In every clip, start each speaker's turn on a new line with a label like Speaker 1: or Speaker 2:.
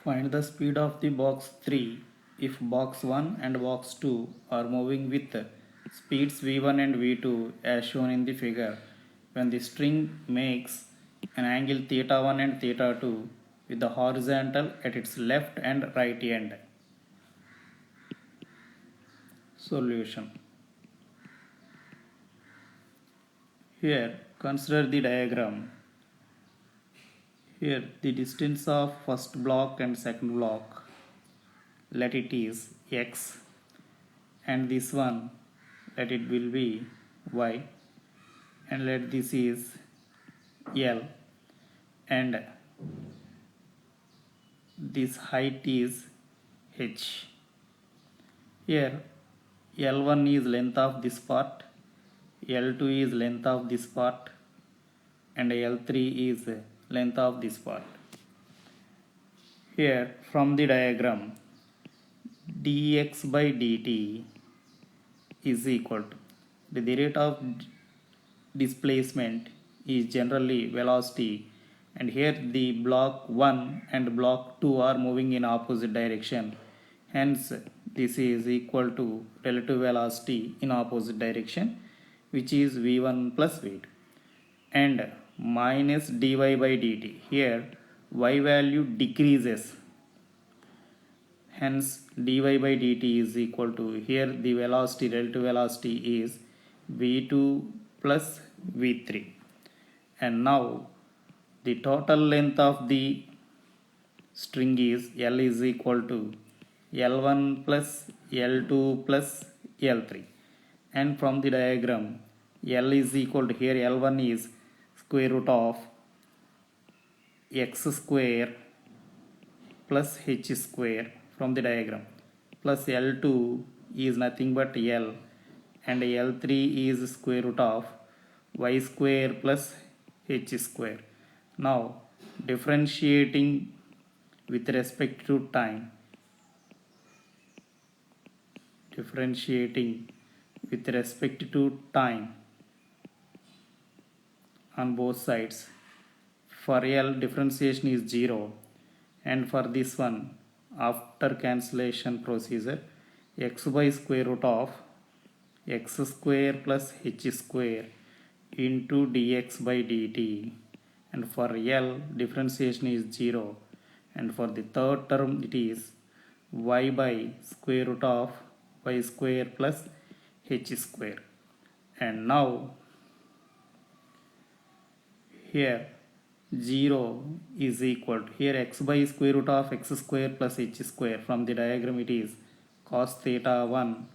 Speaker 1: Find the speed of the box 3 if box 1 and box 2 are moving with speeds v1 and v2 as shown in the figure when the string makes an angle theta 1 and theta 2 with the horizontal at its left and right end. Solution. Here consider the diagram. Here the distance of first block and second block, let it is x, and this one let it will be y, and let this is L, and this height is h. Here L1 is length of this part, L2 is length of this part, and L3 is length of this part. Here from the diagram, dx by dt is equal to the rate of displacement is generally velocity, and here the block 1 and block 2 are moving in opposite direction, hence this is equal to relative velocity in opposite direction, which is v1 plus v2, and minus dy by dt. Here y value decreases, hence dy by dt is equal to, here the velocity, relative velocity is v2 plus v3, and now the total length of the string is L is equal to L1 plus L2 plus L3, and from the diagram L is equal to, here L1 is square root of x square plus h square from the diagram, plus L2 is nothing but L, and L3 is square root of y square plus h square. Now differentiating with respect to time, on both sides. For L differentiation is 0, and for this one after cancellation procedure, x by square root of x square plus h square into dx by dt, and for L differentiation is 0, and for the third term it is y by square root of y square plus h square. And now here 0 is equal to, here x by square root of x square plus h square, from the diagram it is cos theta 1,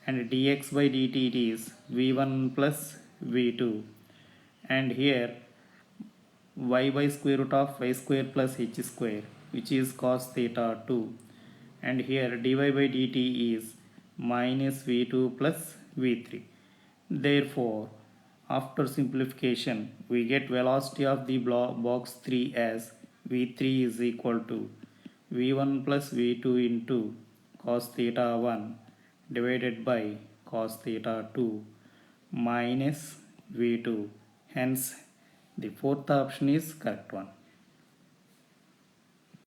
Speaker 1: and dx by dt it is v1 plus v2, and here y by square root of y square plus h square, which is cos theta 2, and here dy by dt is minus v2 plus v3. Therefore after simplification we get velocity of the box 3 as v3 is equal to v1 plus v2 into cos theta 1 divided by cos theta 2 minus v2, hence the fourth option is correct one.